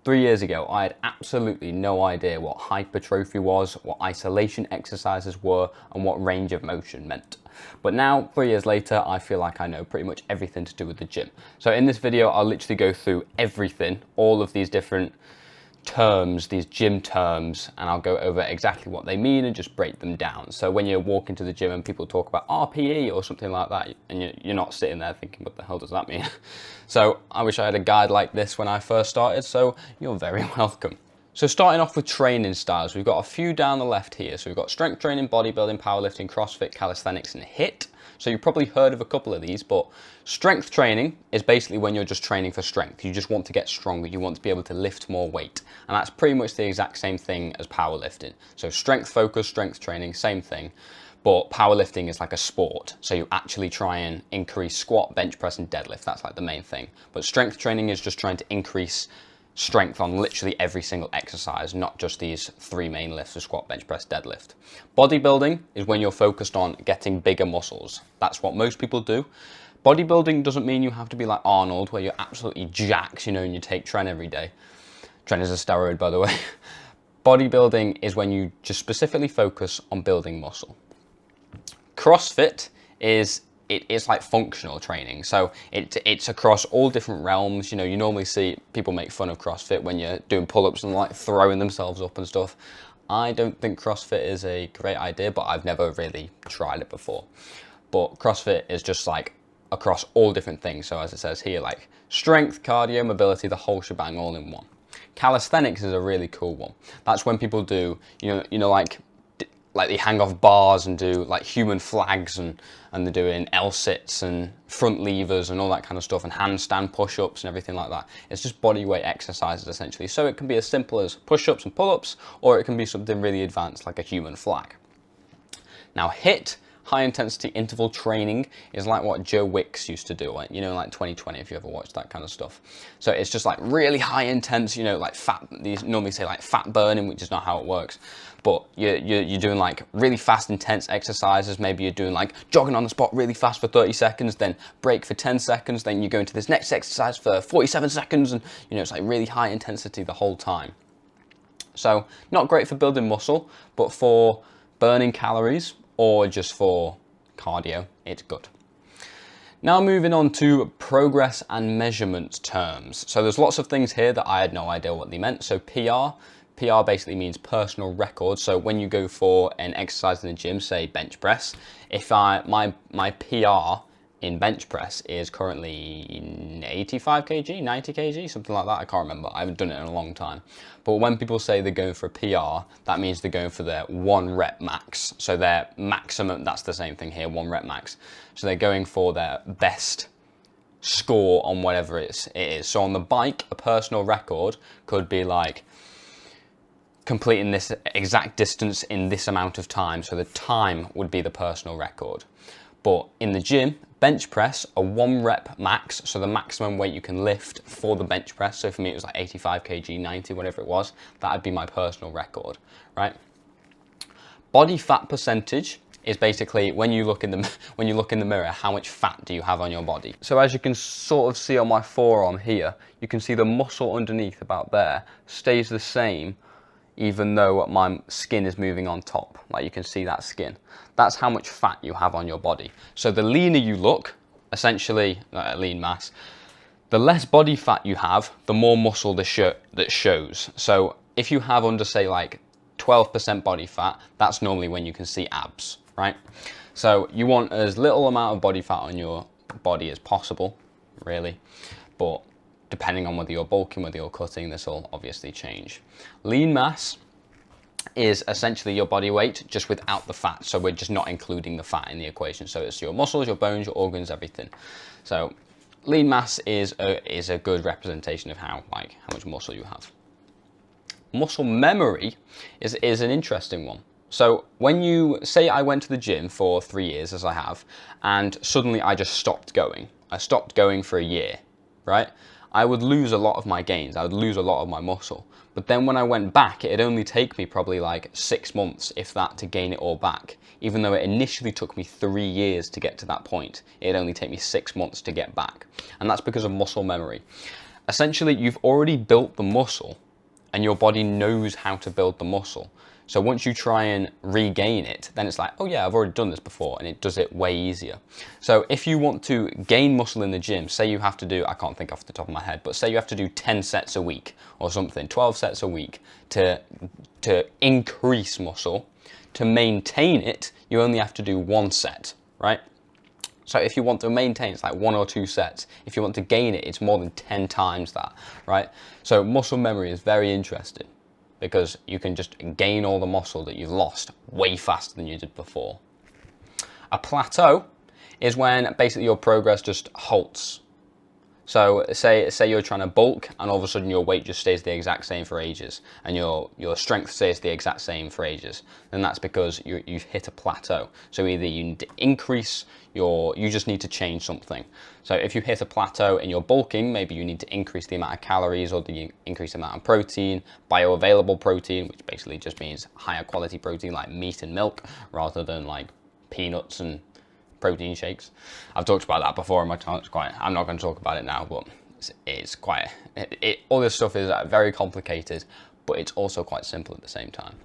3 years ago, I had absolutely no idea what hypertrophy was, what isolation exercises were, and what range of motion meant. But now, 3 years later, I feel like I know pretty much everything to do with the gym. So in this video, I'll literally go through everything, all of these different terms, these gym terms, and I'll go over exactly what they mean and just break them down. So when you walk into the gym and people talk about RPE or something like that, and you're not sitting there thinking, what the hell does that mean? So I wish I had a guide like this when I first started, so you're very welcome. So starting off with training styles, we've got a few down the left here. So we've got strength training, bodybuilding, powerlifting, CrossFit, calisthenics, and HIIT. So you've probably heard of a couple of these, but strength training is basically when you're just training for strength. You just want to get stronger. You want to be able to lift more weight. And that's pretty much the exact same thing as powerlifting. So strength focused, strength training, same thing. But powerlifting is like a sport. So you actually try and increase squat, bench press, and deadlift. That's like the main thing. But strength training is just trying to increase strength on literally every single exercise, not just these three main lifts of squat, bench press, deadlift. Bodybuilding is when you're focused on getting bigger muscles. That's what most people do. Bodybuilding doesn't mean you have to be like Arnold, where you're absolutely jacked, and you take tren every day. Tren is a steroid, by the way. Bodybuilding is when you just specifically focus on building muscle. CrossFit is it's like functional training, so it's across all different realms. You normally see people make fun of CrossFit when you're doing pull-ups and like throwing themselves up and stuff. I don't think CrossFit is a great idea, but I've never really tried it before. But CrossFit is just like across all different things. So as it says here, like strength, cardio, mobility, the whole shebang all in one. Calisthenics is a really cool one. That's when people do, like they hang off bars and do like human flags, and they're doing L-sits and front levers and all that kind of stuff, and handstand push-ups and everything like that. It's just body weight exercises essentially. So it can be as simple as push-ups and pull-ups, or it can be something really advanced like a human flag. Now HIIT, high intensity interval training, is like what Joe Wicks used to do, like 2020, if you ever watched that kind of stuff. So it's just like really high intense, like fat, these normally say like fat burning, which is not how it works. But you're doing like really fast, intense exercises. Maybe you're doing like jogging on the spot really fast for 30 seconds, then break for 10 seconds, then you go into this next exercise for 47 seconds, and it's like really high intensity the whole time. So not great for building muscle, but for burning calories or just for cardio, it's good. Now moving on to progress and measurement terms. So there's lots of things here that I had no idea what they meant. So PR basically means personal record. So when you go for an exercise in the gym, say bench press, if my PR in bench press is currently 85 kg, 90 kg, something like that. I can't remember. I haven't done it in a long time. But when people say they're going for a PR, that means they're going for their 1 rep max. So their maximum, that's the same thing here, 1 rep max. So they're going for their best score on whatever it is. So on the bike, a personal record could be like completing this exact distance in this amount of time. So the time would be the personal record. But in the gym, bench press, a 1 rep max, so the maximum weight you can lift for the bench press. So for me, it was like 85 kg, 90, whatever it was. That would be my personal record, right? Body fat percentage is basically when you look in the mirror, how much fat do you have on your body? So as you can sort of see on my forearm here, you can see the muscle underneath about there stays the same, even though my skin is moving on top. Like you can see that skin. That's how much fat you have on your body. So the leaner you look, essentially lean mass, the less body fat you have, the more muscle that shows. So if you have under, say, like 12% body fat, that's normally when you can see abs, right? So you want as little amount of body fat on your body as possible, really. But depending on whether you're bulking, whether you're cutting, this will obviously change. Lean mass is essentially your body weight just without the fat. So we're just not including the fat in the equation. So it's your muscles, your bones, your organs, everything. So lean mass is a good representation of how much muscle you have. Muscle memory is an interesting one. So when you say I went to the gym for 3 years, as I have, and suddenly I just stopped going. I stopped going for a year, right? I would lose a lot of my gains. I would lose a lot of my muscle. But then when I went back, it'd only take me probably like 6 months, if that, to gain it all back. Even though it initially took me 3 years to get to that point, it'd only take me 6 months to get back. And that's because of muscle memory. essentially you've already built the muscle and your body knows how to build the muscle. So once you try and regain it, then it's like, oh yeah, I've already done this before, and it does it way easier. So if you want to gain muscle in the gym, say you have to do, I can't think off the top of my head, but say you have to do 10 sets a week or something, 12 sets a week to increase muscle. To maintain it, you only have to do 1 set, right? So if you want to maintain, it's like 1 or 2 sets. If you want to gain it, it's more than 10 times that, right? So muscle memory is very interesting because you can just gain all the muscle that you've lost way faster than you did before. A plateau is when basically your progress just halts. So say you're trying to bulk and all of a sudden your weight just stays the exact same for ages and your strength stays the exact same for ages. Then that's because you've hit a plateau. So either you need to increase you just need to change something. So if you hit a plateau and you're bulking, maybe you need to increase the amount of calories or increase the amount of protein, bioavailable protein, which basically just means higher quality protein like meat and milk rather than like peanuts and protein shakes. I've talked about that before in my channel. I'm not going to talk about it now, but it's quite, all this stuff is very complicated, but it's also quite simple at the same time.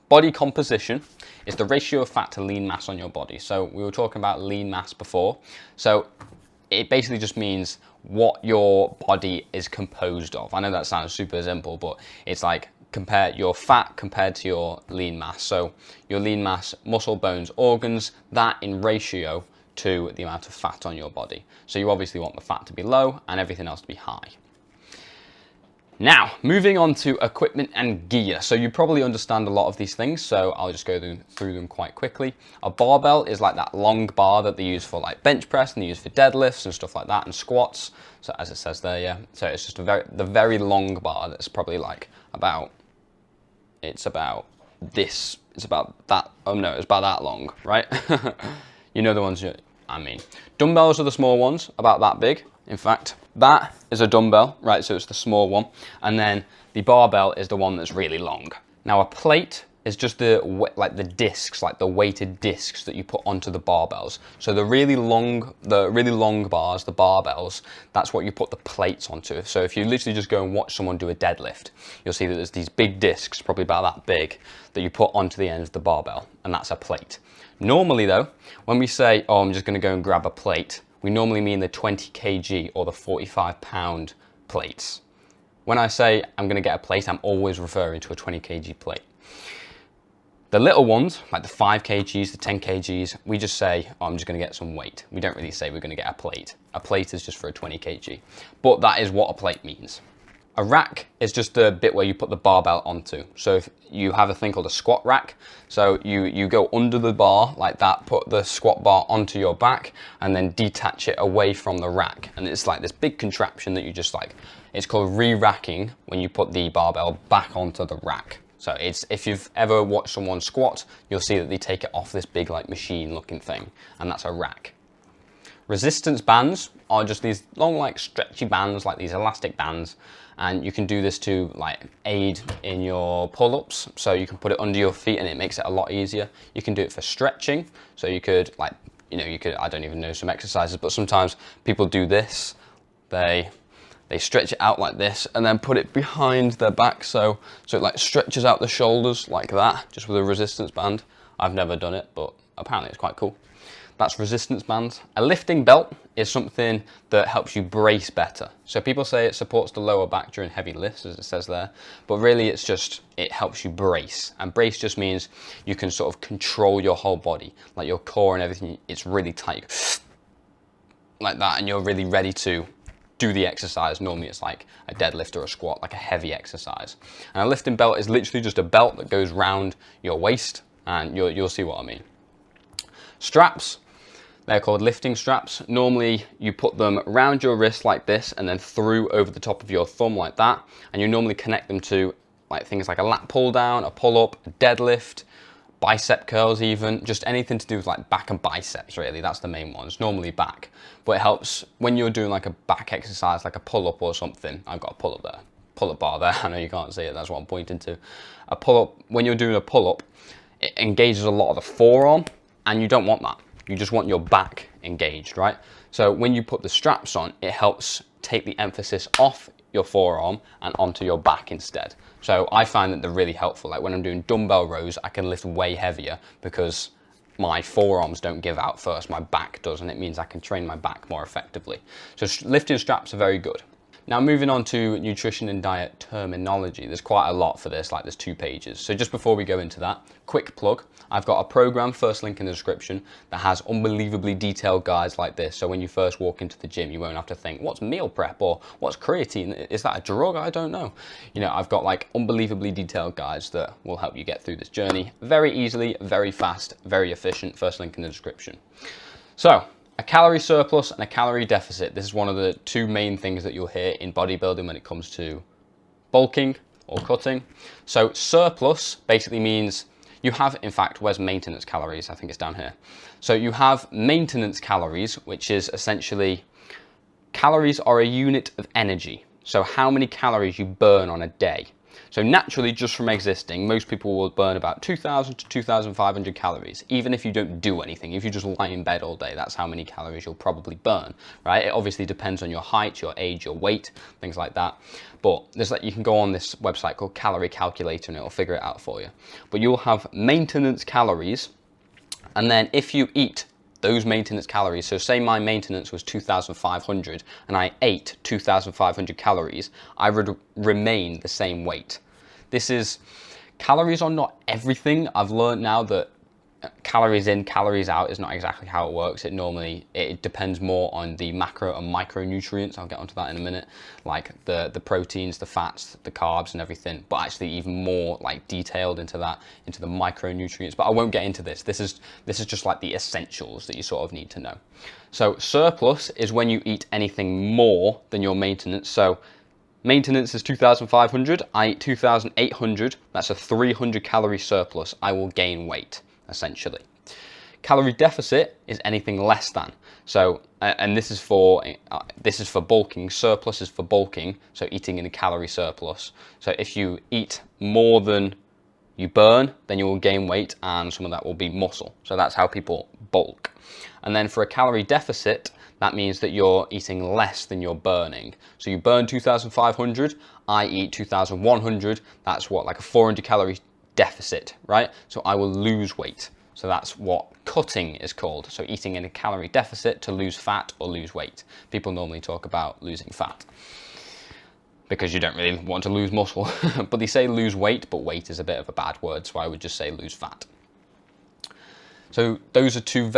Body composition is the ratio of fat to lean mass on your body. So we were talking about lean mass before. So it basically just means what your body is composed of. I know that sounds super simple, but it's like compare your fat compared to your lean mass. So your lean mass, muscle, bones, organs, that in ratio to the amount of fat on your body. So you obviously want the fat to be low and everything else to be high. Now, moving on to equipment and gear. So you probably understand a lot of these things, so I'll just go through them quite quickly. A barbell is like that long bar that they use for like bench press and they use for deadlifts and stuff like that and squats. So as it says there, yeah. So it's just the very long bar that's probably like it's about this, it's about that, oh no, it's about that long, right? You know the ones I mean. Dumbbells are the small ones, about that big. In fact, that is a dumbbell, right? So it's the small one. And then the barbell is the one that's really long. Now a plate is just the discs, like the weighted discs that you put onto the barbells. So the really long bars, the barbells, that's what you put the plates onto. So if you literally just go and watch someone do a deadlift, you'll see that there's these big discs, probably about that big, that you put onto the end of the barbell, and that's a plate. Normally though, when we say, oh, I'm just gonna go and grab a plate, we normally mean the 20 kg or the 45 pound plates. When I say I'm gonna get a plate, I'm always referring to a 20 kg plate. The little ones, like the 5 kgs, the 10 kgs, we just say, oh, I'm just gonna get some weight. We don't really say we're gonna get a plate. A plate is just for a 20 kg, but that is what a plate means. A rack is just the bit where you put the barbell onto. So if you have a thing called a squat rack, so you go under the bar like that, put the squat bar onto your back, and then detach it away from the rack. And it's like this big contraption that you just like, it's called re-racking when you put the barbell back onto the rack. So it's, if you've ever watched someone squat, you'll see that they take it off this big like machine looking thing, and that's a rack. Resistance bands are just these long like stretchy bands, like these elastic bands, and you can do this to like aid in your pull-ups. So you can put it under your feet and it makes it a lot easier. You can do it for stretching. So you could like, I don't even know some exercises, but sometimes people do this. They stretch it out like this and then put it behind their back. So it like stretches out the shoulders like that, just with a resistance band. I've never done it, but apparently it's quite cool. That's resistance bands. A lifting belt is something that helps you brace better. So people say it supports the lower back during heavy lifts, as it says there, but really it's just, it helps you brace. And brace just means you can sort of control your whole body, like your core and everything, it's really tight, like that, and you're really ready to do the exercise. Normally it's like a deadlift or a squat, like a heavy exercise. And a lifting belt is literally just a belt that goes round your waist, and you'll see what I mean. Straps, they're called lifting straps. Normally you put them around your wrist like this and then through over the top of your thumb like that, and you normally connect them to like things like a lat pull down, a pull up, a deadlift, bicep curls even, just anything to do with like back and biceps really, that's the main ones, normally back. But it helps when you're doing like a back exercise, like a pull-up or something. I've got a pull-up there, pull-up bar there, I know you can't see it, that's what I'm pointing to. A pull-up, when you're doing a pull-up, it engages a lot of the forearm, and you don't want that. You just want your back engaged, right? So when you put the straps on, it helps take the emphasis off your forearm and onto your back instead. So I find that they're really helpful. Like when I'm doing dumbbell rows, I can lift way heavier because my forearms don't give out first, my back does, and it means I can train my back more effectively. So lifting straps are very good. Now moving on to nutrition and diet terminology, there's quite a lot for this, like there's 2 pages. So just before we go into that, quick plug, I've got a program, first link in the description, that has unbelievably detailed guides like this. So when you first walk into the gym, you won't have to think, what's meal prep or what's creatine? Is that a drug? I don't know. You know, I've got like unbelievably detailed guides that will help you get through this journey very easily, very fast, very efficient. First link in the description. So, a calorie surplus and a calorie deficit. This is one of the 2 main things that you'll hear in bodybuilding when it comes to bulking or cutting. So surplus basically means you have, in fact, where's maintenance calories? I think it's down here. So you have maintenance calories, which is essentially, calories are a unit of energy. So how many calories you burn on a day. So naturally, just from existing, most people will burn about 2,000 to 2,500 calories, even if you don't do anything. If you just lie in bed all day, that's how many calories you'll probably burn, right? It obviously depends on your height, your age, your weight, things like that. But there's like, you can go on this website called Calorie Calculator and it'll figure it out for you. But you'll have maintenance calories, and then if you eat those maintenance calories, so say my maintenance was 2,500 and I ate 2,500 calories, I would remain the same weight. Calories are not everything. I've learned now that calories in, calories out is not exactly how it works. It depends more on the macro and micronutrients. I'll get onto that in a minute, like the proteins, the fats, the carbs and everything, but actually even more like detailed into that, into the micronutrients. But I won't get into this. This is just like the essentials that you sort of need to know. So surplus is when you eat anything more than your maintenance. So maintenance is 2,500, I eat 2,800, that's a 300 calorie surplus. I will gain weight, essentially. Calorie deficit is anything less than. So, and this is for bulking. Surplus is for bulking, so eating in a calorie surplus. So if you eat more than you burn, then you will gain weight, and some of that will be muscle. So that's how people bulk. And then for a calorie deficit, that means that you're eating less than you're burning. So you burn 2,500, I eat 2,100. That's what, like a 400 calorie deficit, right? So I will lose weight. So that's what cutting is called. So eating in a calorie deficit to lose fat or lose weight. People normally talk about losing fat because you don't really want to lose muscle. But they say lose weight, but weight is a bit of a bad word, so I would just say lose fat. So those are 2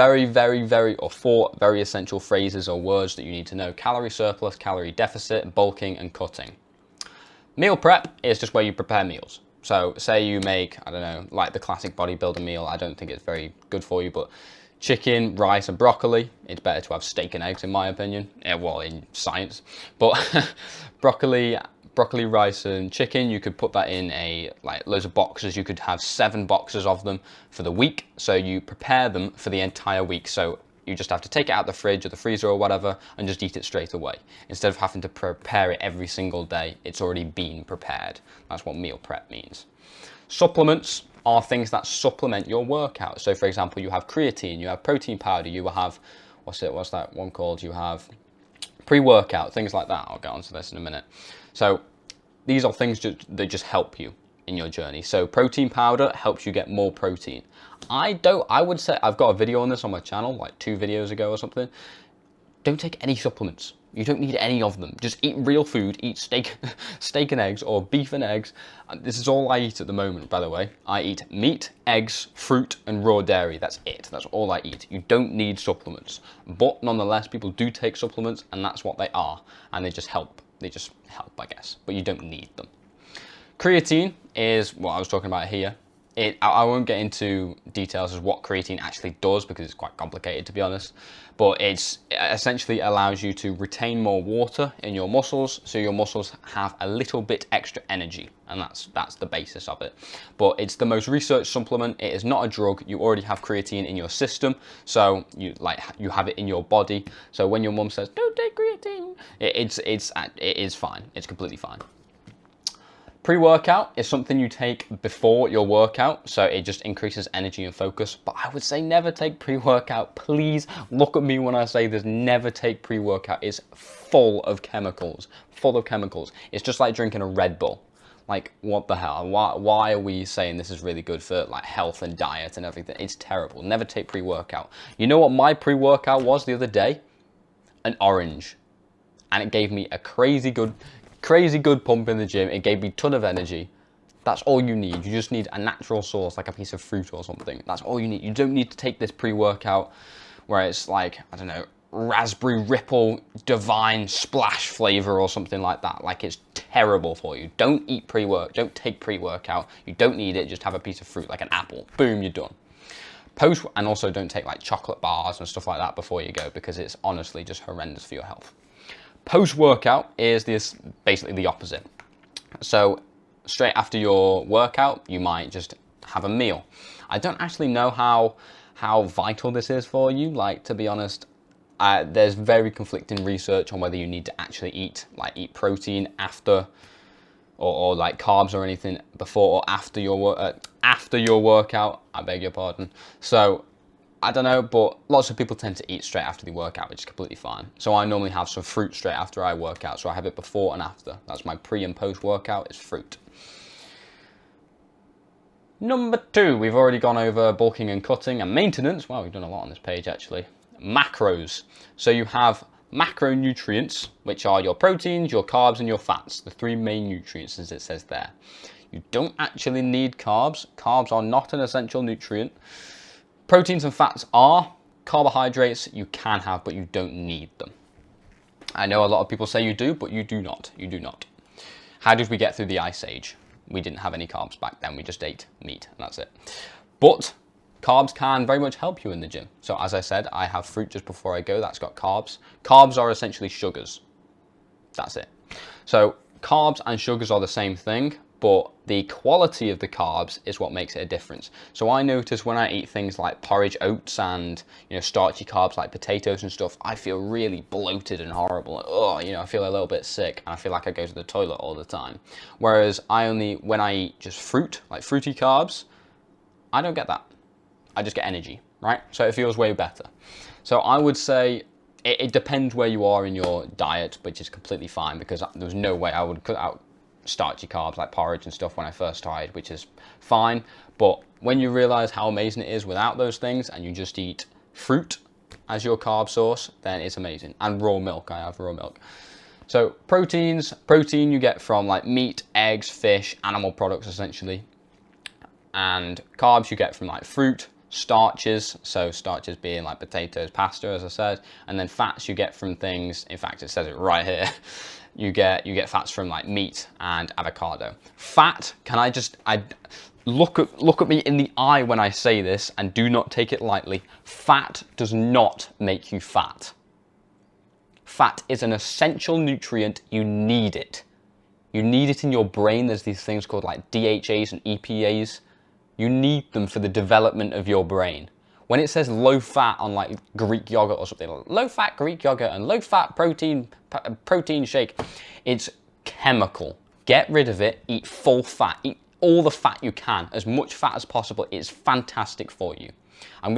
or 4 very essential phrases or words that you need to know. Calorie surplus, calorie deficit, bulking, and cutting. Meal prep is just where you prepare meals. So say you make, I don't know, like the classic bodybuilder meal. I don't think it's very good for you, but chicken, rice, and broccoli. It's better to have steak and eggs, in my opinion. Well, in science. But broccoli, rice, and chicken, you could put that in loads of boxes. You could have 7 boxes of them for the week. So you prepare them for the entire week. So you just have to take it out the fridge or the freezer or whatever and just eat it straight away. Instead of having to prepare it every single day, it's already been prepared. That's what meal prep means. Supplements are things that supplement your workout. So for example, you have creatine, you have protein powder, you have, what's that one called? You have pre-workout, things like that. I'll get onto this in a minute. So these are things that just help you in your journey. So protein powder helps you get more protein. I would say, I've got a video on this on my channel, like 2 videos ago or something. Don't take any supplements. You don't need any of them. Just eat real food, eat steak and eggs, or beef and eggs. This is all I eat at the moment, by the way. I eat meat, eggs, fruit, and raw dairy. That's it. That's all I eat. You don't need supplements. But nonetheless, people do take supplements, and that's what they are. And they just help. They just help, I guess. But you don't need them. Creatine is what I was talking about here. I won't get into details of what creatine actually does because it's quite complicated, to be honest, but it essentially allows you to retain more water in your muscles, so your muscles have a little bit extra energy, and that's the basis of it. But it's the most researched supplement. It is not a drug. You already have creatine in your system, so you have it in your body. So when your mum says don't take creatine, it is fine. It's completely fine. Pre-workout is something you take before your workout, so it just increases energy and focus. But I would say never take pre-workout. Please look at me when I say this. Never take pre-workout. It's full of chemicals. Full of chemicals. It's just like drinking a Red Bull. Like, what the hell? Why are we saying this is really good for like health and diet and everything? It's terrible. Never take pre-workout. You know what my pre-workout was the other day? An orange. And it gave me a crazy good pump in the gym. It gave me a ton of energy. That's all you need. You just need a natural source, like a piece of fruit or something. That's all you need. You don't need to take this pre-workout where it's like, I don't know, raspberry ripple divine splash flavor or something like that. Like, it's terrible for you. Don't eat don't take pre-workout. You don't need it. Just have a piece of fruit, like an apple. Boom, you're done. And also don't take like chocolate bars and stuff like that before you go, because it's honestly just horrendous for your health. Post-workout is basically the opposite. So straight after your workout, you might just have a meal. I don't actually know how vital this is for you. Like, to be honest, there's very conflicting research on whether you need to actually eat protein after, or like carbs or anything before or after your workout. I beg your pardon. So I don't know, but lots of people tend to eat straight after the workout, which is completely fine. So I normally have some fruit straight after I work out. So I have it before and after. That's my pre and post workout, is fruit. Number 2, we've already gone over bulking and cutting and maintenance. Wow, we've done a lot on this page actually. Macros. So you have macronutrients, which are your proteins, your carbs, and your fats. The 3 main nutrients, as it says there. You don't actually need carbs. Carbs are not an essential nutrient. Proteins and fats are. Carbohydrates you can have, but you don't need them. I know a lot of people say you do, but you do not. You do not. How did we get through the Ice Age? We didn't have any carbs back then. We just ate meat, and that's it. But carbs can very much help you in the gym. So as I said, I have fruit just before I go. That's got carbs. Carbs are essentially sugars. That's it. So carbs and sugars are the same thing, but the quality of the carbs is what makes it a difference. So I notice when I eat things like porridge oats and, you know, starchy carbs like potatoes and stuff, I feel really bloated and horrible. Oh, you know, I feel a little bit sick and I feel like I go to the toilet all the time. Whereas when I eat just fruit, like fruity carbs, I don't get that. I just get energy, right? So it feels way better. So I would say it depends where you are in your diet, which is completely fine, because there's no way I would cut out starchy carbs like porridge and stuff when I first started, which is fine. But when you realize how amazing it is without those things and you just eat fruit as your carb source, then it's amazing. And raw milk, I have raw milk. So protein you get from like meat, eggs, fish, animal products essentially. And carbs you get from like fruit, starches, so starches being like potatoes, pasta, as I said, and then fats you get from things, in fact it says it right here, you get fats from like meat and avocado. Fat, look at me in the eye when I say this, and do not take it lightly. Fat does not make you fat. Fat is an essential nutrient. You need it. You need it in your brain. There's these things called like DHAs and EPAs. You need them for the development of your brain. When it says low fat on like Greek yogurt or something, like low fat Greek yogurt and low fat protein shake, it's chemical. Get rid of it, eat full fat, eat all the fat you can, as much fat as possible. It's fantastic for you. I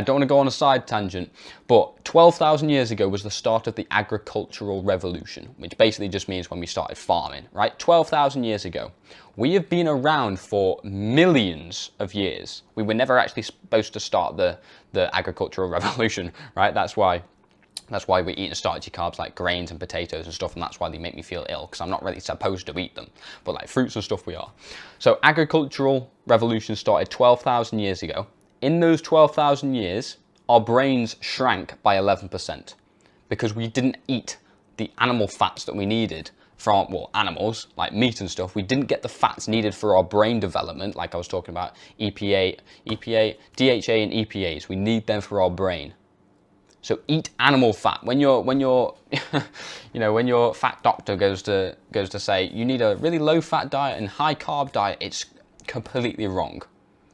don't want to go on a side tangent, but 12,000 years ago was the start of the agricultural revolution, which basically just means when we started farming, right? 12,000 years ago. We have been around for millions of years. We were never actually supposed to start the agricultural revolution, right? That's why we're eating starchy carbs like grains and potatoes and stuff, and that's why they make me feel ill, because I'm not really supposed to eat them. But like fruits and stuff we are. So agricultural revolution started 12,000 years ago. In those 12,000 years, our brains shrank by 11% because we didn't eat the animal fats that we needed from, well, animals, like meat and stuff. We didn't get the fats needed for our brain development, like I was talking about, DHA and EPAs. We need them for our brain. So eat animal fat. When your when your fat doctor goes to say you need a really low fat diet and high carb diet, it's completely wrong.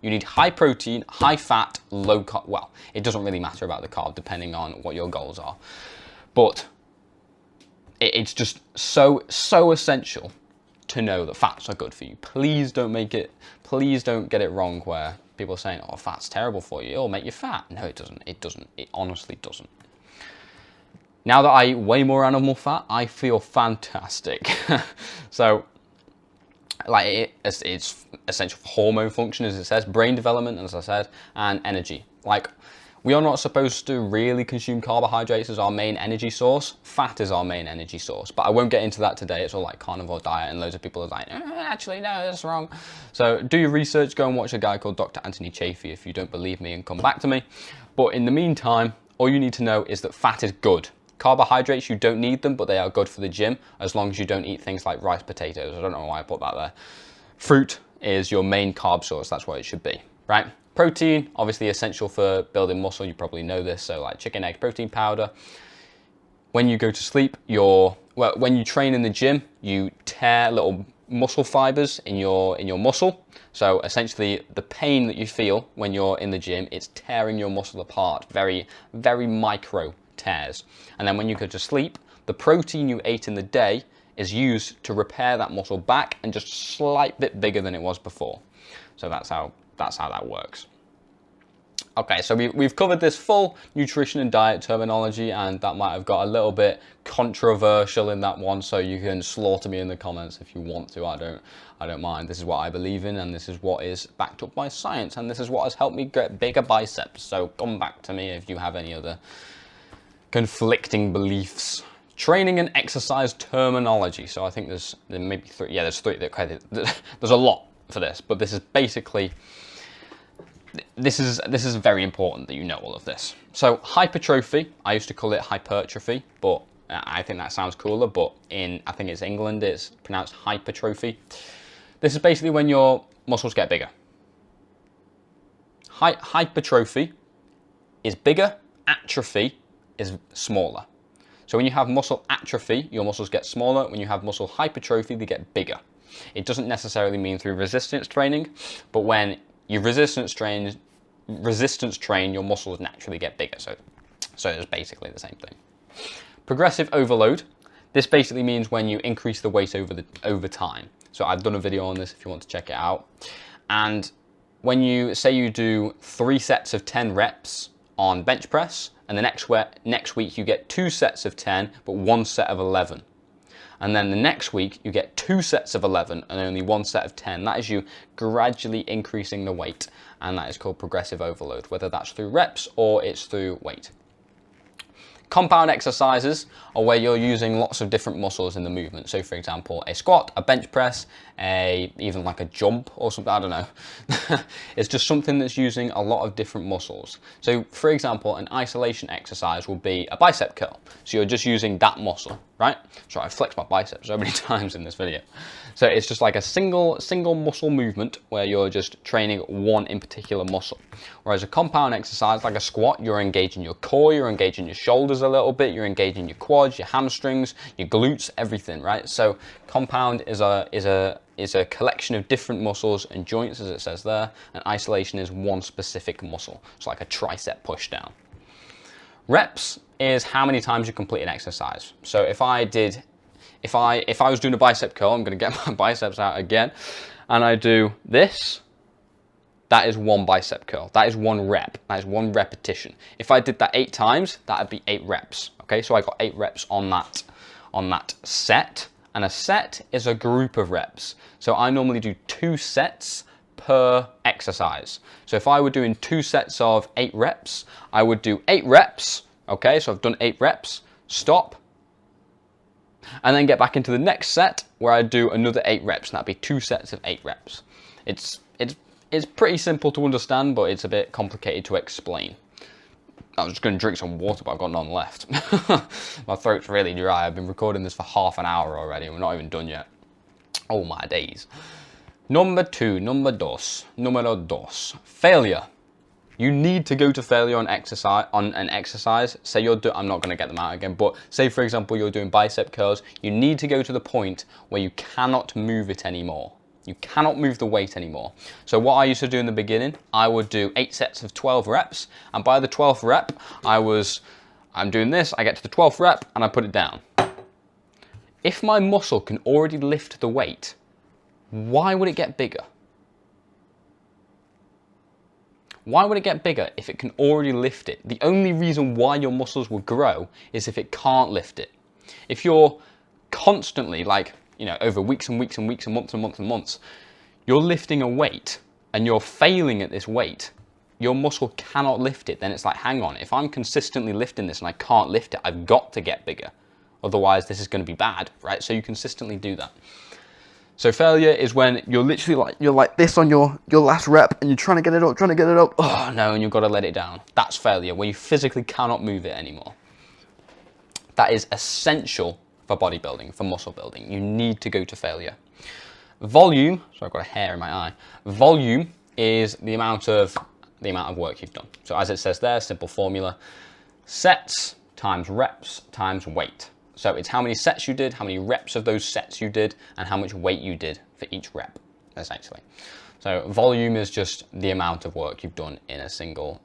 You need high protein, high fat, low carb. Well, it doesn't really matter about the carb depending on what your goals are. But it's just so essential to know that fats are good for you. Please don't get it wrong where people are saying, oh, fat's terrible for you, it'll make you fat. No, it doesn't. It doesn't. It honestly doesn't. Now that I eat way more animal fat, I feel fantastic. So, like, it's essential for hormone function, as it says, brain development, as I said, and energy. Like, we are not supposed to really consume carbohydrates as our main energy source. Fat is our main energy source, but I won't get into that today. It's all like carnivore diet, and loads of people are like, actually, no, that's wrong. So do your research, go and watch a guy called Dr. Anthony Chaffee if you don't believe me, and come back to me. But in the meantime, all you need to know is that fat is good. Carbohydrates, you don't need them, but they are good for the gym, as long as you don't eat things like rice, potatoes. I don't know why I put that there. Fruit is your main carb source. That's what it should be, right? Protein, obviously essential for building muscle. You probably know this. So like chicken, egg, protein powder. When you go to sleep, when you train in the gym, you tear little muscle fibers in your muscle. So essentially the pain that you feel when you're in the gym, it's tearing your muscle apart. Very, very micro tears. And then when you go to sleep, the protein you ate in the day is used to repair that muscle back and just a slight bit bigger than it was before. So that's how that works. Okay, so we've covered this full nutrition and diet terminology, and that might have got a little bit controversial in that one, so you can slaughter me in the comments if you want to. I don't mind. This is what I believe in, and this is what is backed up by science, and this is what has helped me get bigger biceps. So come back to me if you have any other conflicting beliefs. Training and exercise terminology. So I think there may be three. Yeah, there's three. There's a lot for this, but this is basically, this is very important that you know all of this. So hypertrophy, I used to call it hypertrophy, but I think that sounds cooler, but I think it's England, it's pronounced hypertrophy. This is basically when your muscles get bigger. Hypertrophy is bigger, atrophy is smaller. So when you have muscle atrophy, your muscles get smaller. When you have muscle hypertrophy, they get bigger. It doesn't necessarily mean through resistance training, but when you resistance train, your muscles naturally get bigger. So it's basically the same thing. Progressive overload. This basically means when you increase the weight over time. So I've done a video on this if you want to check it out. And when you say you do 3 sets of 10 reps on bench press, and the next week you get 2 sets of 10, but 1 set of 11. And then the next week you get 2 sets of 11 and only 1 set of 10. That is you gradually increasing the weight, and that is called progressive overload, whether that's through reps or it's through weight. Compound exercises are where you're using lots of different muscles in the movement. So for example, a squat, a bench press, even like a jump or something, I don't know. It's just something that's using a lot of different muscles. So for example, an isolation exercise will be a bicep curl. So you're just using that muscle, right? So I flexed my biceps so many times in this video. So it's just like a single muscle movement where you're just training one in particular muscle. Whereas a compound exercise like a squat, you're engaging your core, you're engaging your shoulders a little bit, you're engaging your quads, your hamstrings, your glutes, everything, right? So compound is a collection of different muscles and joints, as it says there, and isolation is one specific muscle. It's like a tricep push down. Reps is how many times you complete an exercise. So if I was doing a bicep curl, I'm going to get my biceps out again, and I do this, that is 1 bicep curl. That is 1 rep. That is 1 repetition. If I did that 8 times, that would be 8 reps. Okay, so I got 8 reps on that set, and a set is a group of reps. So I normally do 2 sets per exercise. So if I were doing 2 sets of 8 reps, I would do 8 reps. Okay, so I've done 8 reps, stop, and then get back into the next set where I do another 8 reps, and that'd be 2 sets of 8 reps. It's pretty simple to understand, but it's a bit complicated to explain. I was just going to drink some water, but I've got none left. My throat's really dry. I've been recording this for half an hour already, and we're not even done yet. Oh my days. Numero dos. Failure. You need to go to failure on an exercise. Say I'm not going to get them out again, but say for example you're doing bicep curls. You need to go to the point where you cannot move it anymore. You cannot move the weight anymore. So what I used to do in the beginning, I would do 8 sets of 12 reps, and by the 12th rep, I'm doing this, I get to the 12th rep, and I put it down. If my muscle can already lift the weight, why would it get bigger? Why would it get bigger if it can already lift it? The only reason why your muscles will grow is if it can't lift it. If you're constantly, like, over weeks and weeks and weeks and months and months and months, you're lifting a weight and you're failing at this weight, your muscle cannot lift it. Then it's like, hang on, if I'm consistently lifting this and I can't lift it, I've got to get bigger. Otherwise, this is going to be bad, right? So you consistently do that. So failure is when you're literally like this on your last rep and you're trying to get it up, oh no, and you've got to let it down. That's failure, where you physically cannot move it anymore. That is essential for bodybuilding, for muscle building. You need to go to failure. Volume, so I've got a hair in my eye. Volume is the amount of work you've done. So as it says there, simple formula, sets times reps times weight. So it's how many sets you did, how many reps of those sets you did, and how much weight you did for each rep, essentially. So volume is just the amount of work you've done in a single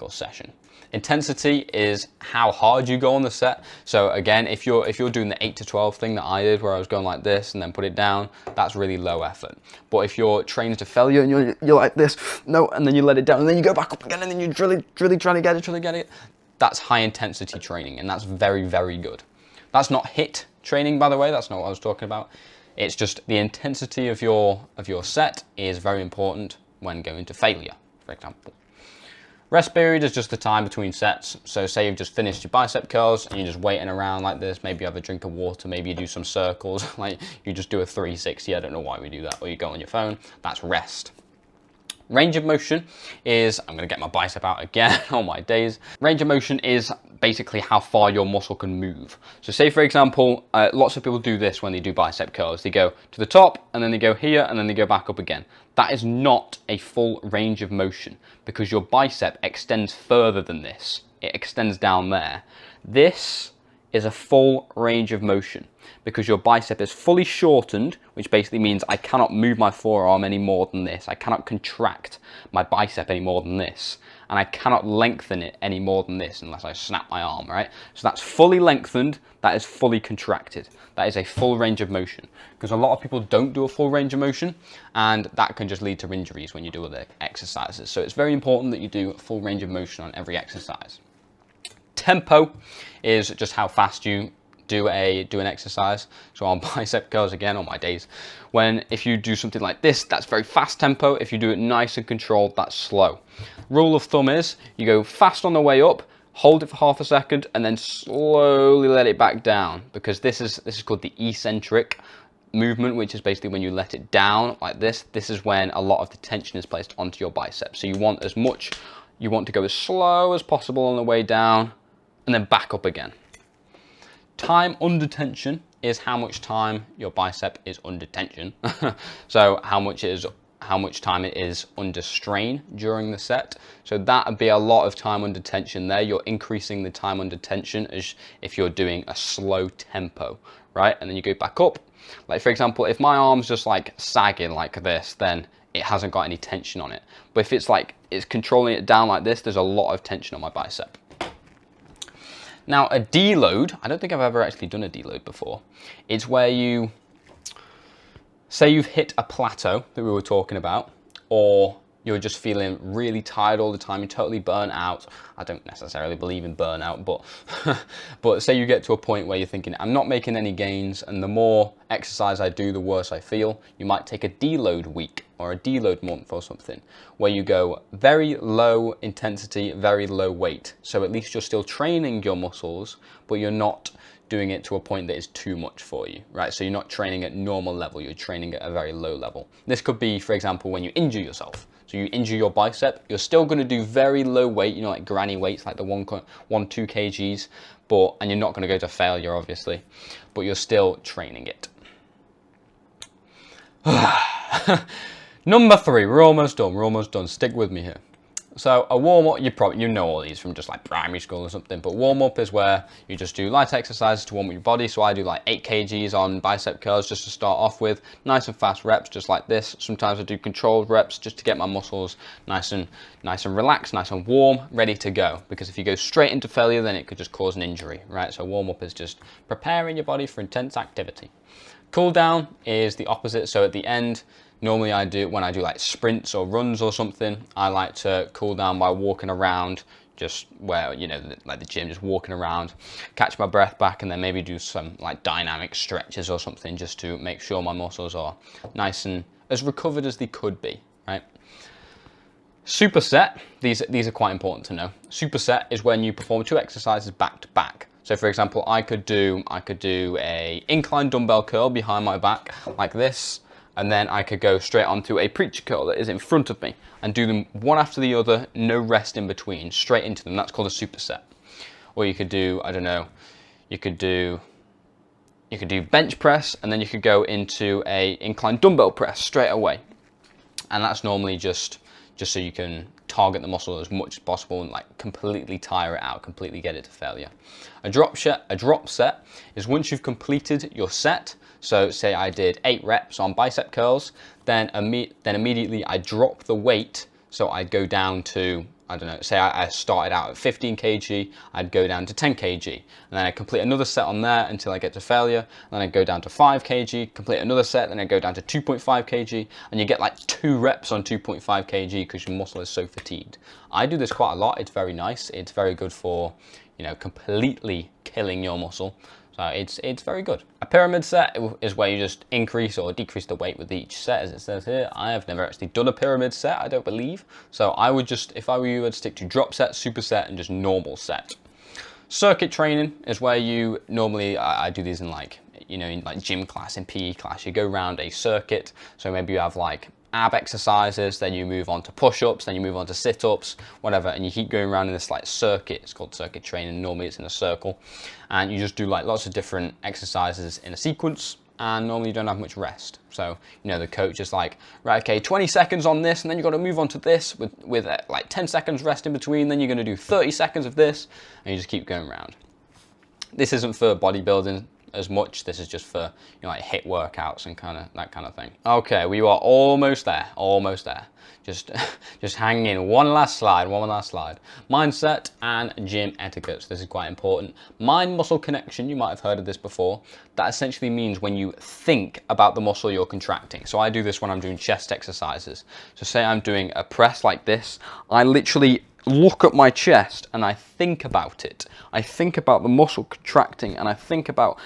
session. Intensity is how hard you go on the set. So again, if you're doing the 8 to 12 thing that I did, where I was going like this and then put it down, that's really low effort. But if you're trained to failure and you're like this, no, and then you let it down, and then you go back up again, and then you're really trying to get it, that's high intensity training, and that's very, very good. That's not HIIT training, by the way. That's not what I was talking about. It's just the intensity of your set is very important when going to failure, for example. Rest period is just the time between sets. So say you've just finished your bicep curls and you're just waiting around like this. Maybe you have a drink of water. Maybe you do some circles. Like you just do a 360. I don't know why we do that. Or you go on your phone. That's rest. Range of motion is, I'm going to get my bicep out again, oh my days. Range of motion is basically how far your muscle can move. So say for example, lots of people do this when they do bicep curls. They go to the top and then they go here and then they go back up again. That is not a full range of motion because your bicep extends further than this. It extends down there. This is a full range of motion because your bicep is fully shortened, which basically means I cannot move my forearm any more than this. I cannot contract my bicep any more than this. And I cannot lengthen it any more than this unless I snap my arm, right? So that's fully lengthened, that is fully contracted. That is a full range of motion. Because a lot of people don't do a full range of motion, and that can just lead to injuries when you do other exercises. So it's very important that you do a full range of motion on every exercise. Tempo is just how fast you do an exercise. So on bicep curls again, on my days, if you do something like this, that's very fast tempo. If you do it nice and controlled, that's slow. Rule of thumb is you go fast on the way up, hold it for half a second, and then slowly let it back down, because this is called the eccentric movement, which is basically when you let it down like this. This is when a lot of the tension is placed onto your biceps. So you want to go as slow as possible on the way down and then back up again. Time under tension is how much time your bicep is under tension. So how much time it is under strain during the set. So that would be a lot of time under tension there. You're increasing the time under tension as if you're doing a slow tempo, right? And then you go back up. Like for example, if my arm's just like sagging like this, then it hasn't got any tension on it. But if it's controlling it down like this, there's a lot of tension on my bicep. Now a deload, I don't think I've ever actually done a deload before. It's where you, say you've hit a plateau that we were talking about, or you're just feeling really tired all the time, you're totally burnt out. I don't necessarily believe in burnout, but say you get to a point where you're thinking, I'm not making any gains, and the more exercise I do, the worse I feel. You might take a deload week or a deload month or something, where you go very low intensity, very low weight. So at least you're still training your muscles, but you're not doing it to a point that is too much for you, right? So you're not training at normal level, you're training at a very low level. This could be, for example, when you injure yourself. So you injure your bicep, you're still gonna do very low weight, like granny weights, like the 2 kgs, and you're not gonna go to failure, obviously, but you're still training it. Number 3, we're almost done, stick with me here. So a warm-up, you know all these from just like primary school or something, but warm-up is where you just do light exercises to warm up your body. So I do like 8 kgs on bicep curls just to start off with, nice and fast reps, just like this. Sometimes I do controlled reps just to get my muscles nice and relaxed, nice and warm, ready to go. Because if you go straight into failure, then it could just cause an injury, right? So warm-up is just preparing your body for intense activity. Cool down is the opposite. So at the end, normally when I do like sprints or runs or something, I like to cool down by walking around, just where, you know, like the gym, just walking around, catch my breath back, and then maybe do some like dynamic stretches or something just to make sure my muscles are nice and as recovered as they could be, right? Superset, these are quite important to know. Superset is when you perform 2 exercises back to back. So for example, I could do a incline dumbbell curl behind my back like this, and then I could go straight onto a preacher curl that is in front of me and do them one after the other, no rest in between, straight into them. That's called a superset. Or you could do, I don't know, you could do bench press, and then you could go into a incline dumbbell press straight away. And that's normally just so you can target the muscle as much as possible and like completely tire it out, completely get it to failure. A drop set is once you've completed your set. So say I did 8 reps on bicep curls, then immediately I drop the weight. So I'd go down to, I don't know, say I started out at 15 kg, I'd go down to 10 kg, and then I complete another set on there until I get to failure, and then I go down to 5 kg, complete another set, then I go down to 2.5 kg, and you get like 2 reps on 2.5 kg because your muscle is so fatigued. I do this quite a lot. It's very nice. It's very good for, you know, completely killing your muscle. So it's very good. A pyramid set is where you just increase or decrease the weight with each set, as it says here. I have never actually done a pyramid set, I don't believe. So I would just, if I were you, I'd stick to drop set, superset, and just normal set. Circuit training is where you normally, I do these in like, you know, in like gym class, in PE class, you go around a circuit. So maybe you have like ab exercises, then you move on to push-ups, then you move on to sit-ups, whatever, and you keep going around in this like circuit. It's called circuit training. Normally it's in a circle, and you just do like lots of different exercises in a sequence, and normally you don't have much rest. So, you know, the coach is like, right, okay, 20 seconds on this, and then you've got to move on to this with like 10 seconds rest in between, then you're going to do 30 seconds of this, and you just keep going around. This isn't for bodybuilding as much. This is just for, you know, like HIIT workouts and that kind of thing. Okay, we are almost there, just hang in. One last slide. Mindset and gym etiquette. So this is quite important. Mind muscle connection, you might have heard of this before. That essentially means when you think about the muscle you're contracting. So I do this when I'm doing chest exercises. So say I'm doing a press like this, I literally look at my chest and I think about it. I think about the muscle contracting, and I think about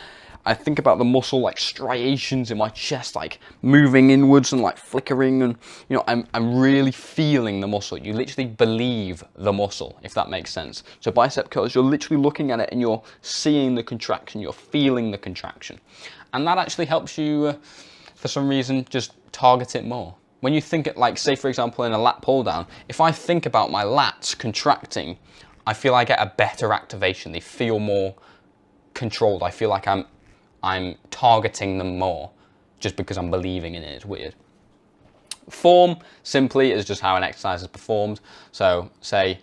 the muscle like striations in my chest, like moving inwards and like flickering, and you know, I'm really feeling the muscle. You literally believe the muscle, if that makes sense. So bicep curls, you're literally looking at it and you're seeing the contraction, you're feeling the contraction. And that actually helps you, for some reason, just target it more. When you think it, like, say for example in a lat pull down, if I think about my lats contracting, I feel I get a better activation. They feel more controlled. I feel like I'm targeting them more just because I'm believing in it. It's weird. Form simply is just how an exercise is performed. So say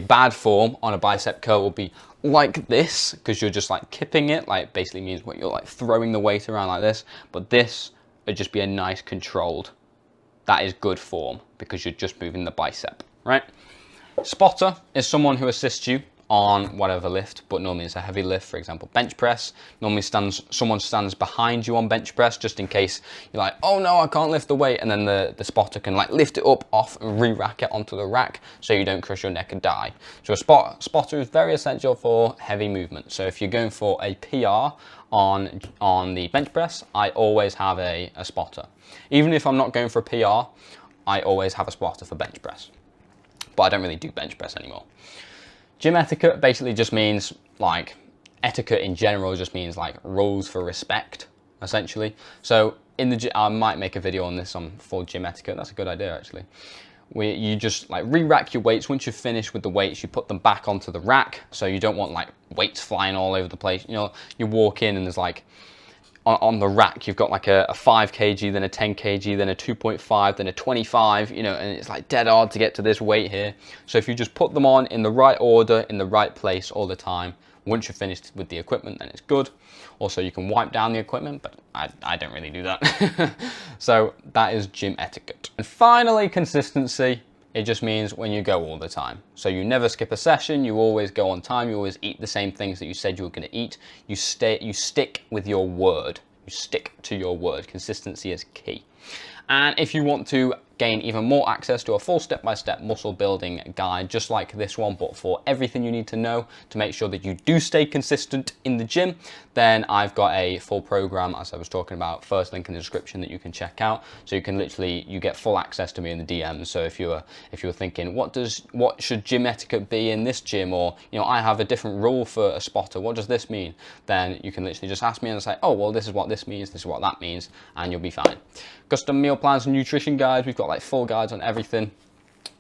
bad form on a bicep curl will be like this, because you're just like kipping it, like basically means what you're like throwing the weight around like this. But this would just be a nice controlled. That is good form because you're just moving the bicep, right? Spotter is someone who assists you on whatever lift, but normally it's a heavy lift. For example, bench press. Normally someone stands behind you on bench press, just in case you're like, oh no, I can't lift the weight, and then the spotter can like lift it up, off, and re-rack it onto the rack so you don't crush your neck and die. So a spotter is very essential for heavy movement. So if you're going for a PR on the bench press, I always have a spotter. Even if I'm not going for a PR, I always have a spotter for bench press. But I don't really do bench press anymore. Gym etiquette basically just means, like, etiquette in general just means like rules for respect, essentially. So in the gym, I might make a video on this on full gym etiquette. That's a good idea, actually. You just like re-rack your weights. Once you've finished with the weights, you put them back onto the rack. So you don't want like weights flying all over the place. You know, you walk in and there's like on the rack, you've got like a 5 kg, then a 10 kg, then a 2.5, then a 25, you know, and it's like dead hard to get to this weight here. So if you just put them on in the right order, in the right place all the time, once you're finished with the equipment, then it's good. Also, you can wipe down the equipment, but I don't really do that. So that is gym etiquette. And finally, consistency. It just means when you go all the time. So you never skip a session, you always go on time, you always eat the same things that you said you were going to eat. You stick with your word. You stick to your word. Consistency is key. And if you want to gain even more access to a full step-by-step muscle building guide just like this one, but for everything you need to know to make sure that you do stay consistent in the gym, then I've got a full program, as I was talking about, first link in the description, that you can check out. So you can literally, you get full access to me in the DMs. So if you were thinking, what should gym etiquette be in this gym, or you know, I have a different rule for a spotter, what does this mean? Then you can literally just ask me and say, oh well, this is what this means, this is what that means, and you'll be fine. Custom meal plans and nutrition guides, we've got like full guides on everything.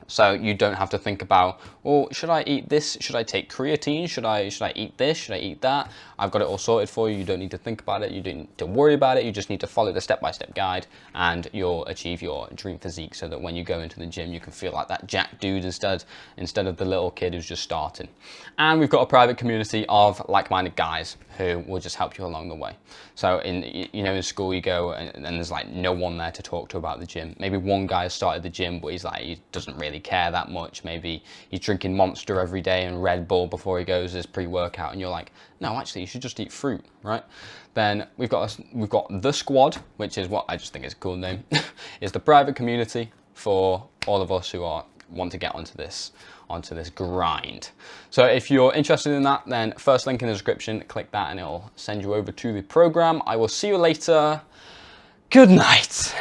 So you don't have to think about, well, should I eat this? Should I take creatine? Should I eat this? Should I eat that? I've got it all sorted for you. You don't need to think about it. You don't need to worry about it. You just need to follow the step-by-step guide and you'll achieve your dream physique, so that when you go into the gym, you can feel like that jacked dude instead of the little kid who's just starting. And we've got a private community of like-minded guys who will just help you along the way. So in school you go and there's like no one there to talk to about the gym. Maybe one guy has started the gym, but he doesn't really care that much. Maybe he's drinking Monster every day and Red Bull before he goes as pre-workout, and you're like, no, actually you should just eat fruit, right? Then we've got the squad, which is what I just think is a cool name. It's the private community for all of us who want to get onto this grind. So if you're interested in that, then first link in the description, click that and it'll send you over to the program. I will see you later. Good night.